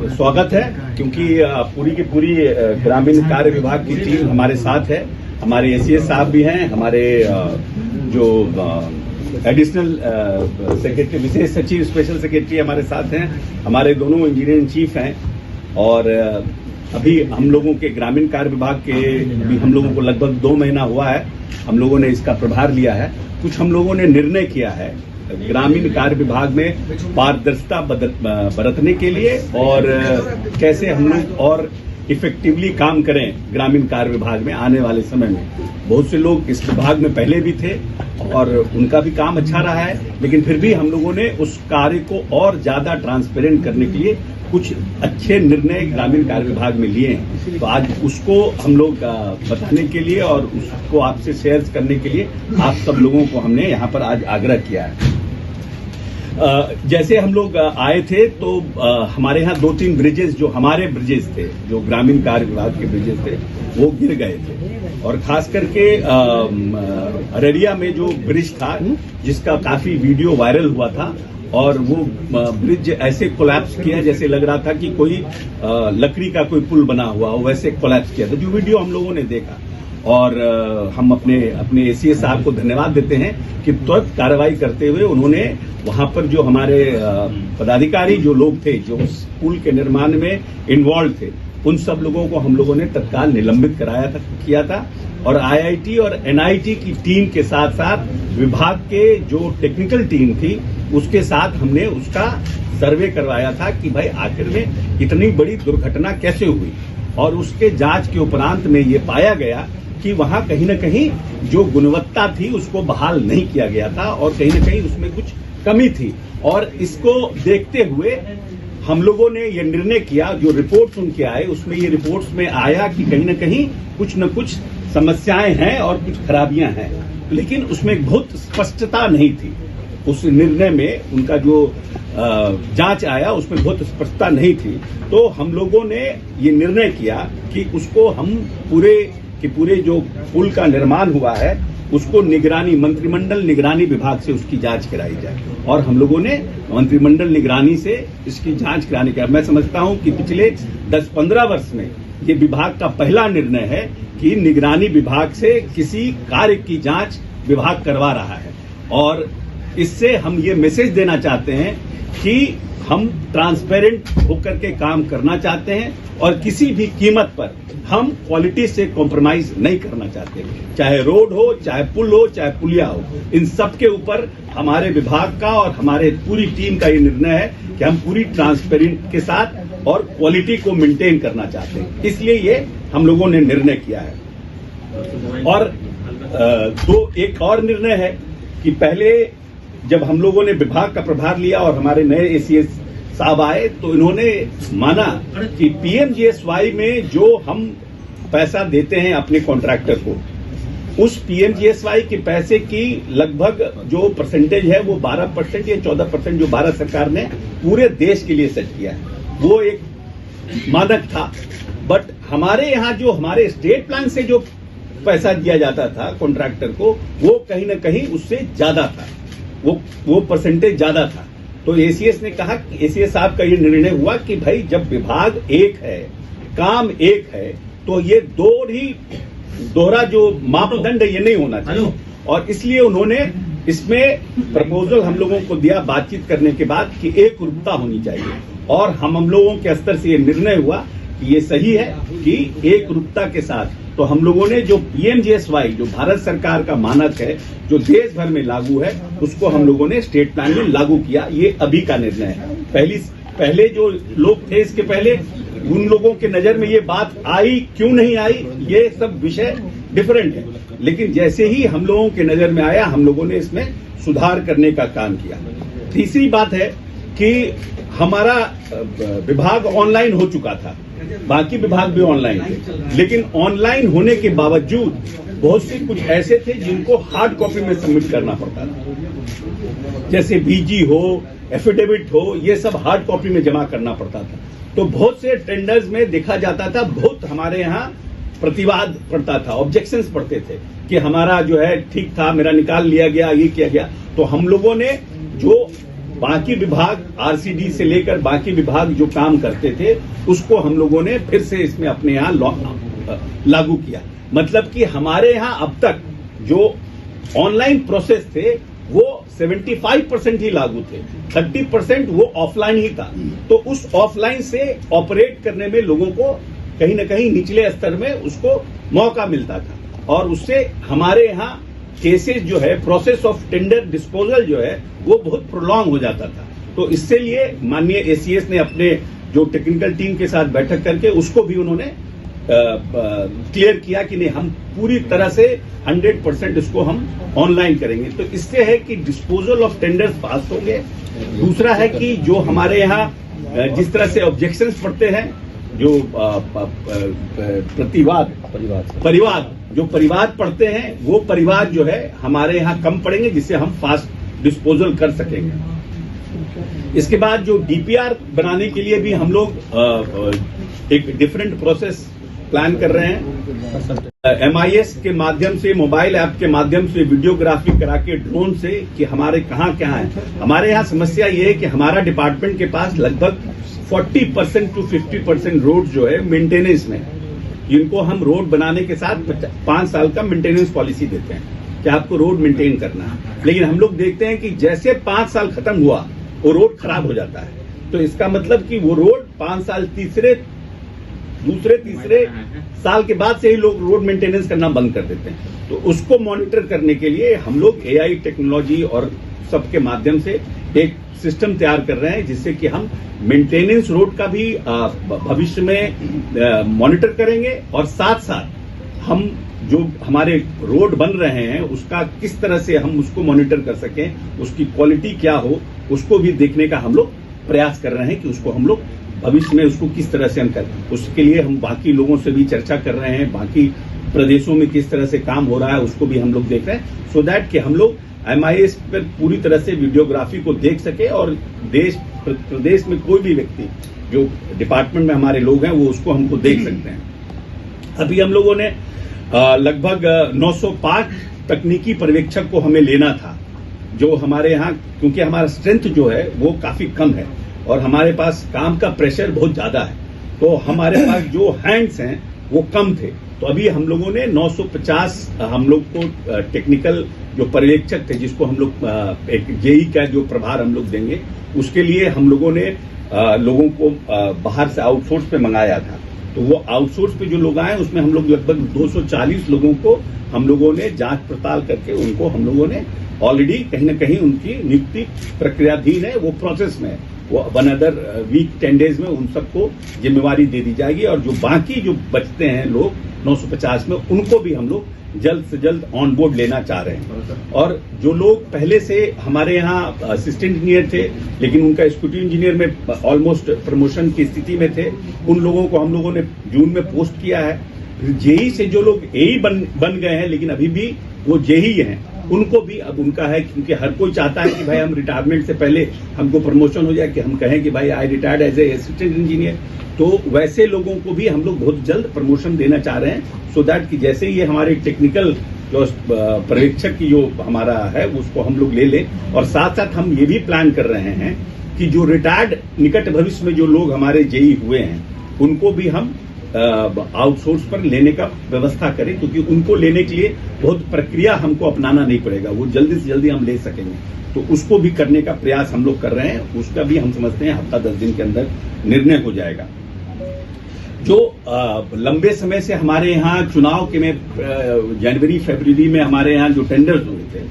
स्वागत है, क्योंकि पूरी की पूरी ग्रामीण कार्य विभाग की टीम हमारे साथ है। हमारे एसीएस साहब भी हैं, हमारे जो एडिशनल सेक्रेटरी, विशेष सचिव, स्पेशल सेक्रेटरी हमारे साथ हैं, हमारे दोनों इंजीनियर इन चीफ हैं। और अभी हम लोगों के ग्रामीण कार्य विभाग के भी हम लोगों को लगभग 2 महीना हुआ है, हम लोगों ने इसका प्रभार लिया है। कुछ हम लोगों ने निर्णय किया है ग्रामीण कार्य विभाग में पारदर्शिता बरतने के लिए, और कैसे हम लोग और इफेक्टिवली काम करें ग्रामीण कार्य विभाग में आने वाले समय में। बहुत से लोग इस विभाग में पहले भी थे और उनका भी काम अच्छा रहा है, लेकिन फिर भी हम लोगों ने उस कार्य को और ज्यादा ट्रांसपेरेंट करने के लिए कुछ अच्छे निर्णय ग्रामीण कार्य विभाग में लिए हैं। तो आज उसको हम लोग बताने के लिए और उसको आपसे शेयर करने के लिए आप सब लोगों को हमने यहाँ पर आज आग्रह किया है। जैसे हम लोग आए थे तो हमारे यहाँ 2-3 ब्रिजेस, जो हमारे ब्रिजेस थे, जो ग्रामीण कार्य विभाग के ब्रिजेस थे, वो गिर गए थे। और खास करके अररिया में जो ब्रिज था, जिसका काफी वीडियो वायरल हुआ था, और वो ब्रिज ऐसे कोलैप्स किया जैसे लग रहा था कि कोई लकड़ी का कोई पुल बना हुआ हो, वैसे कोलैप्स किया था, जो वीडियो हम लोगों ने देखा। और हम अपने एसीएस साहब को धन्यवाद देते हैं कि तुरंत कार्रवाई करते हुए उन्होंने वहां पर जो हमारे पदाधिकारी जो लोग थे, जो उस पुल के निर्माण में इन्वॉल्व थे, उन सब लोगों को हम लोगों ने तत्काल निलंबित किया था। और आईआईटी और एनआईटी की टीम के साथ साथ विभाग के जो टेक्निकल टीम थी, उसके साथ हमने उसका सर्वे करवाया था कि भाई आखिर में इतनी बड़ी दुर्घटना कैसे हुई। और उसके जांच के उपरांत में ये पाया गया कि वहां कहीं न कहीं जो गुणवत्ता थी उसको बहाल नहीं किया गया था, और कहीं न कहीं उसमें कुछ कमी थी। और इसको देखते हुए हम लोगों ने ये निर्णय किया, जो रिपोर्ट उनके आए उसमें ये रिपोर्ट्स में आया कि कहीं न कुछ समस्याएं हैं और कुछ खराबियां हैं, लेकिन उसमें बहुत स्पष्टता नहीं थी। उस निर्णय में उनका जो जांच आया उसमें बहुत स्पष्टता नहीं थी। तो हम लोगों ने ये निर्णय किया कि उसको हम पूरे जो पुल का निर्माण हुआ है उसको मंत्रिमंडल निगरानी विभाग से उसकी जांच कराई जाए। और हम लोगों ने मंत्रिमंडल निगरानी से इसकी जांच कराने का, मैं समझता हूं कि पिछले 10-15 वर्ष में ये विभाग का पहला निर्णय है कि निगरानी विभाग से किसी कार्य की जांच विभाग करवा रहा है। और इससे हम ये मैसेज देना चाहते हैं कि हम ट्रांसपेरेंट होकर के काम करना चाहते हैं, और किसी भी कीमत पर हम क्वालिटी से कॉम्प्रोमाइज नहीं करना चाहते। चाहे रोड हो, चाहे पुल हो, चाहे पुलिया हो, इन सब के ऊपर हमारे विभाग का और हमारे पूरी टीम का ये निर्णय है कि हम पूरी ट्रांसपेरेंट के साथ और क्वालिटी को मेंटेन करना चाहते हैं। इसलिए ये हम लोगों ने निर्णय किया है। और एक और निर्णय है कि पहले जब हम लोगों ने विभाग का प्रभार लिया और हमारे नए एसीएस साहब आए, तो इन्होंने माना कि पीएमजीएसवाई में जो हम पैसा देते हैं अपने कॉन्ट्रैक्टर को, उस पीएमजीएसवाई के पैसे की लगभग जो परसेंटेज है वो 12% या 14% जो भारत सरकार ने पूरे देश के लिए सेट किया है, वो एक मानक था। बट हमारे यहाँ जो हमारे स्टेट प्लान से जो पैसा दिया जाता था कॉन्ट्रैक्टर को, वो कहीं न कहीं उससे ज्यादा था, वो परसेंटेज ज्यादा था। तो एसीएस ने कहा, एसीएस साहब का ये निर्णय हुआ कि भाई जब विभाग एक है, काम एक है, तो ये दोहरा जो मापदंड है ये नहीं होना चाहिए। और इसलिए उन्होंने इसमें प्रपोजल हम लोगों को दिया बातचीत करने के बाद कि एक रूपता होनी चाहिए। और हम लोगों के स्तर से ये निर्णय हुआ कि ये सही है कि एक रूपता के साथ, तो हम लोगों ने जो पीएमजीएसवाई जो भारत सरकार का मानक है, जो देश भर में लागू है, उसको हम लोगों ने स्टेट प्लान में लागू किया। ये अभी का निर्णय है। पहले जो लोग थे, इसके पहले उन लोगों के नजर में ये बात आई, क्यों नहीं आई, ये सब विषय डिफरेंट है। लेकिन जैसे ही हम लोगों के नजर में आया, हम लोगों ने इसमें सुधार करने का काम किया। तीसरी बात है कि हमारा विभाग ऑनलाइन हो चुका था, बाकी विभाग भी ऑनलाइन थे, लेकिन ऑनलाइन होने के बावजूद बहुत से कुछ ऐसे थे जिनको हार्ड कॉपी में सबमिट करना पड़ता था, जैसे बीजी हो, एफिडेविट हो, ये सब हार्ड कॉपी में जमा करना पड़ता था। तो बहुत से टेंडर्स में देखा जाता था, बहुत हमारे यहाँ प्रतिवाद पड़ता था, ऑब्जेक्शंस पड़ते थे कि हमारा जो है ठीक था, मेरा निकाल लिया गया, ये किया गया। तो हम लोगों ने जो बाकी विभाग आरसीडी से लेकर बाकी विभाग जो काम करते थे उसको हम लोगों ने फिर से इसमें अपने यहाँ लागू किया। मतलब कि हमारे यहाँ अब तक जो ऑनलाइन प्रोसेस थे वो 75% ही लागू थे, 30% वो ऑफलाइन ही था। तो उस ऑफलाइन से ऑपरेट करने में लोगों को कहीं ना कहीं निचले स्तर में उसको मौका मिलता था और उससे हमारे यहाँ केसेस जो है, प्रोसेस ऑफ टेंडर डिस्पोजल जो है वो बहुत प्रोलॉन्ग हो जाता था। तो इससे लिए माननीय एसीएस ने अपने जो टेक्निकल टीम के साथ बैठक करके उसको भी उन्होंने क्लियर किया कि नहीं, हम पूरी तरह से 100% इसको हम ऑनलाइन करेंगे। तो इससे है कि डिस्पोजल ऑफ टेंडर्स पास होंगे। दूसरा है कि जो हमारे यहाँ जिस तरह से ऑब्जेक्शंस पड़ते हैं, जो परिवाद पड़ते हैं, वो परिवाद जो है हमारे यहाँ कम पड़ेंगे, जिससे हम फास्ट डिस्पोजल कर सकेंगे। इसके बाद जो डीपीआर बनाने के लिए भी हम लोग एक डिफरेंट प्रोसेस प्लान कर रहे हैं। MIS के माध्यम से, मोबाइल ऐप के माध्यम से वीडियोग्राफी करा के ड्रोन से कि हमारे कहाँ है। हमारे यहाँ समस्या ये है कि हमारा डिपार्टमेंट के पास लगभग 40% to 50% रोड जो है मेंटेनेंस में है। इनको हम रोड बनाने के साथ 5 साल का मेंटेनेंस पॉलिसी देते हैं कि आपको रोड मेंटेन करना है, लेकिन हम लोग देखते हैं कि जैसे 5 साल खत्म हुआ वो रोड खराब हो जाता है। तो इसका मतलब कि वो रोड 5 साल दूसरे तीसरे साल के बाद से ही लोग रोड मेंटेनेंस करना बंद कर देते हैं। तो उसको मॉनिटर करने के लिए हम लोग AI टेक्नोलॉजी और सबके माध्यम से एक सिस्टम तैयार कर रहे हैं, जिससे कि हम मेंटेनेंस रोड का भी भविष्य में मॉनिटर करेंगे और साथ साथ हम जो हमारे रोड बन रहे हैं उसका किस तरह से हम उसको मॉनिटर कर सकें, उसकी क्वालिटी क्या हो, उसको भी देखने का हम लोग प्रयास कर रहे हैं कि उसको हम लोग भविष्य में उसको किस तरह से हम करें। उसके लिए हम बाकी लोगों से भी चर्चा कर रहे हैं, बाकी प्रदेशों में किस तरह से काम हो रहा है उसको भी हम लोग देख रहे हैं, सो दैट कि हम लोग MIS पर पूरी तरह से वीडियोग्राफी को देख सके और प्रदेश में कोई भी व्यक्ति जो डिपार्टमेंट में हमारे लोग हैं वो उसको हमको देख सकते हैं। अभी हम लोगों ने लगभग 905 तकनीकी पर्यवेक्षक को हमें लेना था, जो हमारे यहाँ, क्योंकि हमारा स्ट्रेंथ जो है वो काफी कम है और हमारे पास काम का प्रेशर बहुत ज्यादा है, तो हमारे पास जो हैंड्स हैं वो कम थे। तो अभी हम लोगों ने 950 हम लोग को टेक्निकल जो पर्यवेक्षक थे, जिसको हम लोग एक जेई का जो प्रभार हम लोग देंगे, उसके लिए हम लोगों ने लोगों को बाहर से आउटसोर्स पे मंगाया था। तो वो आउटसोर्स पे जो लोग आए उसमें हम लोग लगभग 240 लोगों को हम लोगों ने जांच पड़ताल करके उनको हम लोगों ने ऑलरेडी कहीं ना कहीं उनकी नियुक्ति प्रक्रियाधीन है, वो प्रोसेस में है। वो 1 अदर वीक 10 डेज में उन सबको जिम्मेवारी दे दी जाएगी और जो बाकी जो बचते हैं लोग 950 में, उनको भी हम लोग जल्द से जल्द ऑन बोर्ड लेना चाह रहे हैं। और जो लोग पहले से हमारे यहाँ असिस्टेंट इंजीनियर थे लेकिन उनका एक्जीक्यूटिव इंजीनियर में ऑलमोस्ट प्रमोशन की स्थिति में थे, उन लोगों को हम लोगों ने जून में पोस्ट किया है। जेई से जो लोग एई बन गए हैं लेकिन अभी भी वो जेई हैं, उनको भी अब उनका है, क्योंकि हर कोई चाहता है कि भाई हम रिटायरमेंट से पहले हमको प्रमोशन हो जाए, कि हम कहें कि भाई I retired as a assistant engineer. तो वैसे लोगों को भी हम लोग बहुत जल्द प्रमोशन देना चाह रहे हैं, सो दैट कि जैसे ही हमारे टेक्निकल जो पर्यवेक्षक की जो हमारा है उसको हम लोग ले लें। और साथ साथ हम ये भी प्लान कर रहे हैं कि जो रिटायर्ड निकट भविष्य में जो लोग हमारे जेई हुए हैं उनको भी हम आउटसोर्स पर लेने का व्यवस्था करें, क्योंकि उनको लेने के लिए बहुत प्रक्रिया हमको अपनाना नहीं पड़ेगा, वो जल्दी से जल्दी हम ले सकेंगे। तो उसको भी करने का प्रयास हम लोग कर रहे हैं, उसका भी हम समझते हैं हफ्ता 10 दिन के अंदर निर्णय हो जाएगा। जो लंबे समय से हमारे यहाँ चुनाव के में जनवरी फरवरी में हमारे यहाँ जो टेंडर्स हुए थे,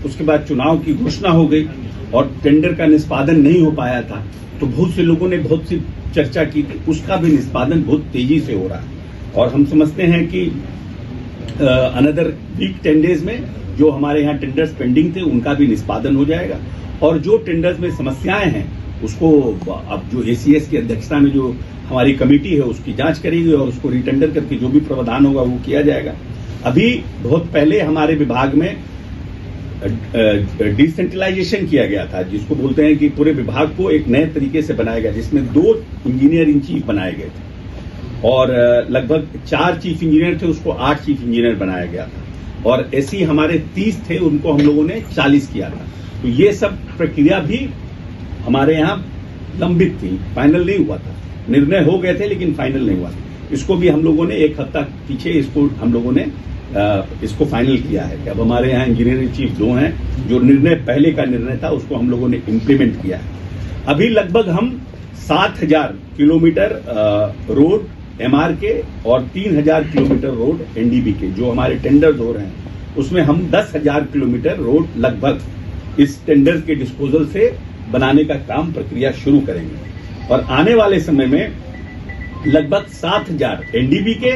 उसके बाद चुनाव की घोषणा हो गई और टेंडर का निष्पादन नहीं हो पाया था, तो बहुत से लोगों ने बहुत सी चर्चा की थी, उसका भी निष्पादन बहुत तेजी से हो रहा है। और हम समझते हैं कि अनदर वीक 10 डेज में जो हमारे यहाँ टेंडर्स पेंडिंग थे उनका भी निष्पादन हो जाएगा। और जो टेंडर्स में समस्याएं हैं उसको अब जो एसीएस की अध्यक्षता में जो हमारी कमेटी है उसकी जांच करेगी और उसको रिटेंडर करके जो भी प्रावधान होगा वो किया जाएगा। अभी बहुत पहले हमारे विभाग में डिसेंट्रलाइजेशन किया गया था, जिसको बोलते हैं कि पूरे विभाग को एक नए तरीके से बनाया गया, जिसमें 2 इंजीनियर इन चीफ बनाए गए थे और लगभग 4 चीफ इंजीनियर थे, उसको 8 चीफ इंजीनियर बनाया गया था। और ऐसे हमारे 30 थे, उनको हम लोगों ने 40 किया था। तो ये सब प्रक्रिया भी हमारे यहाँ लंबित थी, फाइनल नहीं हुआ था। निर्णय हो गए थे लेकिन फाइनल नहीं हुआ था। इसको भी हम लोगों ने एक हफ्ता पीछे इसको हम लोगों ने इसको फाइनल किया है कि अब हमारे यहाँ इंजीनियरिंग चीफ 2 हैं, जो निर्णय पहले का निर्णय था उसको हम लोगों ने इम्प्लीमेंट किया है। अभी लगभग हम 7,000 किलोमीटर रोड MRK और 3,000 किलोमीटर रोड NDB के जो हमारे टेंडर्स हो रहे हैं उसमें हम 10,000 किलोमीटर रोड लगभग इस टेंडर के डिस्पोजल से बनाने का काम प्रक्रिया शुरू करेंगे। और आने वाले समय में लगभग 7,000 NDB के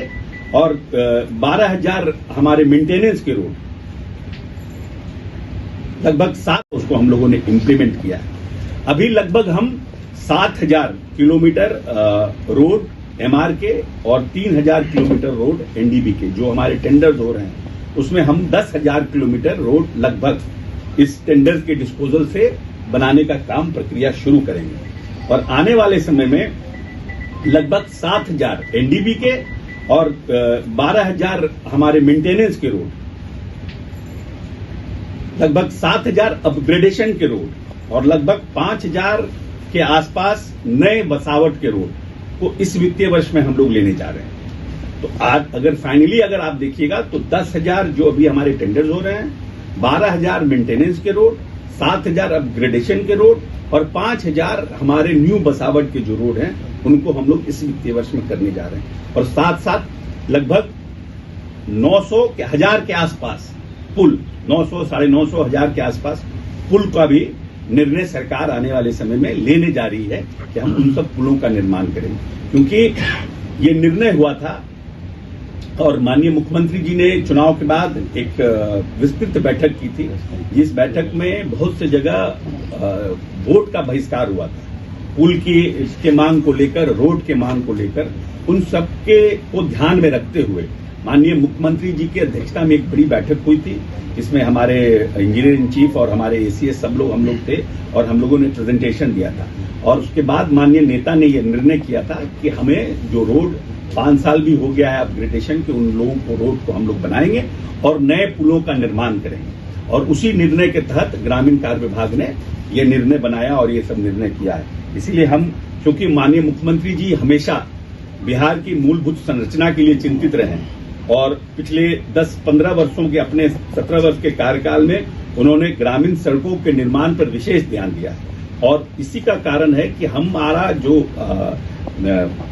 और 12,000 हमारे मेंटेनेंस के रोड, लगभग 7 उसको हम लोगों ने इम्प्लीमेंट किया है। अभी लगभग हम 7,000 किलोमीटर रोड MRK और 3,000 किलोमीटर रोड NDB के जो हमारे टेंडर्स हो रहे हैं उसमें हम 10,000 किलोमीटर रोड लगभग इस टेंडर के डिस्पोजल से बनाने का काम प्रक्रिया शुरू करेंगे। और आने वाले समय में लगभग 7,000 NDB के और 12,000 हमारे मेंटेनेंस के रोड, लगभग 7,000 अपग्रेडेशन के रोड और लगभग 5,000 के आसपास नए बसावट के रोड को इस वित्तीय वर्ष में हम लोग लेने जा रहे हैं। तो आज अगर फाइनली अगर आप देखिएगा तो 10,000 जो अभी हमारे टेंडर्स हो रहे हैं, 12,000 मेंटेनेंस के रोड, 7,000 अपग्रेडेशन के रोड और 5,000 हमारे न्यू बसावट के जो रोड हैं उनको हम लोग इस वित्तीय वर्ष में करने जा रहे हैं। और साथ साथ लगभग 900 के 1,000 के आसपास पुल, 900, 950, 1,000 के आसपास पुल का भी निर्णय सरकार आने वाले समय में लेने जा रही है कि हम उन सब पुलों का निर्माण करेंगे। क्योंकि ये निर्णय हुआ था और माननीय मुख्यमंत्री जी ने चुनाव के बाद एक विस्तृत बैठक की थी। इस बैठक में बहुत से जगह वोट का बहिष्कार हुआ था, पुल की इसके मांग को लेकर, रोड के मांग को लेकर, उन सबके को ध्यान में रखते हुए माननीय मुख्यमंत्री जी की अध्यक्षता में एक बड़ी बैठक हुई थी। इसमें हमारे इंजीनियरिंग चीफ और हमारे ACS सब लोग हम लोग थे और हम लोगों ने प्रेजेंटेशन दिया था। और उसके बाद माननीय नेता ने यह निर्णय किया था कि हमें जो रोड 5 साल भी हो गया है अपग्रेडेशन के, उन लोगों को रोड को हम लोग बनाएंगे और नए पुलों का निर्माण करेंगे। और उसी निर्णय के तहत ग्रामीण कार्य विभाग ने यह निर्णय बनाया और ये सब निर्णय किया है। इसीलिए हम, क्योंकि माननीय मुख्यमंत्री जी हमेशा बिहार की मूलभूत संरचना के लिए चिंतित रहे और पिछले 10-15 वर्षों के अपने 17 वर्ष के कार्यकाल में उन्होंने ग्रामीण सड़कों के निर्माण पर विशेष ध्यान दिया है। और इसी का कारण है कि हमारा जो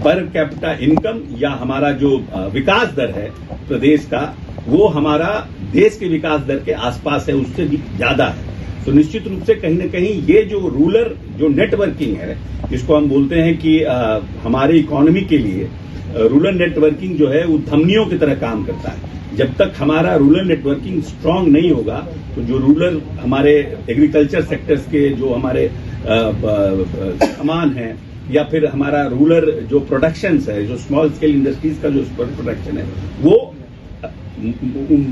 पर कैपिटा इनकम या हमारा जो विकास दर है प्रदेश का, वो हमारा देश के विकास दर के आसपास है, उससे भी ज्यादा है। तो निश्चित रूप से कहीं न कहीं ये जो रूरल जो नेटवर्किंग है, जिसको हम बोलते हैं कि हमारे इकोनॉमी के लिए रूरल नेटवर्किंग जो है वो धमनियों की तरह काम करता है। जब तक हमारा रूरल नेटवर्किंग स्ट्रांग नहीं होगा तो जो रूरल हमारे एग्रीकल्चर सेक्टर्स के जो हमारे सामान है या फिर हमारा रूरल जो प्रोडक्शंस है, जो स्मॉल स्केल इंडस्ट्रीज का जो प्रोडक्शन है, वो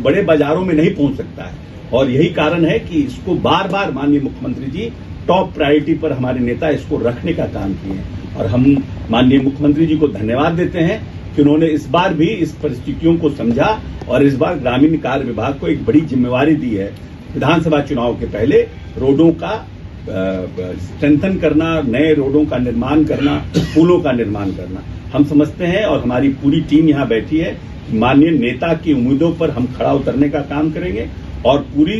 बड़े बाजारों में नहीं पहुंच सकता है। और यही कारण है कि इसको बार बार माननीय मुख्यमंत्री जी टॉप प्रायोरिटी पर हमारे नेता इसको रखने का काम किए हैं। और हम माननीय मुख्यमंत्री जी को धन्यवाद देते हैं कि उन्होंने इस बार भी इस परिस्थितियों को समझा और इस बार ग्रामीण कार्य विभाग को एक बड़ी जिम्मेवारी दी है, विधानसभा चुनाव के पहले रोडों का स्ट्रेंथन करना, नए रोडों का निर्माण करना, पुलों का निर्माण करना। हम समझते हैं और हमारी पूरी टीम यहाँ बैठी है, माननीय नेता की उम्मीदों पर हम खड़ा उतरने का काम करेंगे और पूरी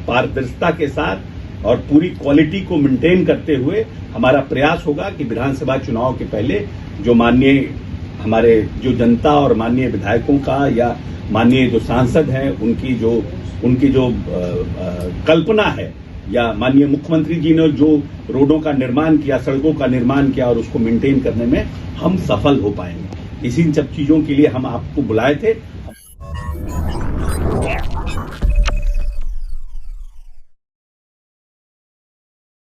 पारदर्शिता के साथ और पूरी क्वालिटी को मेंटेन करते हुए हमारा प्रयास होगा कि विधानसभा चुनाव के पहले जो माननीय हमारे जो जनता और माननीय विधायकों का या माननीय जो सांसद हैं उनकी जो कल्पना है या माननीय मुख्यमंत्री जी ने जो रोडों का निर्माण किया, सड़कों का निर्माण किया और उसको मेंटेन करने में हम सफल हो पाएंगे। इसी सब चीजों के लिए हम आपको बुलाए थे।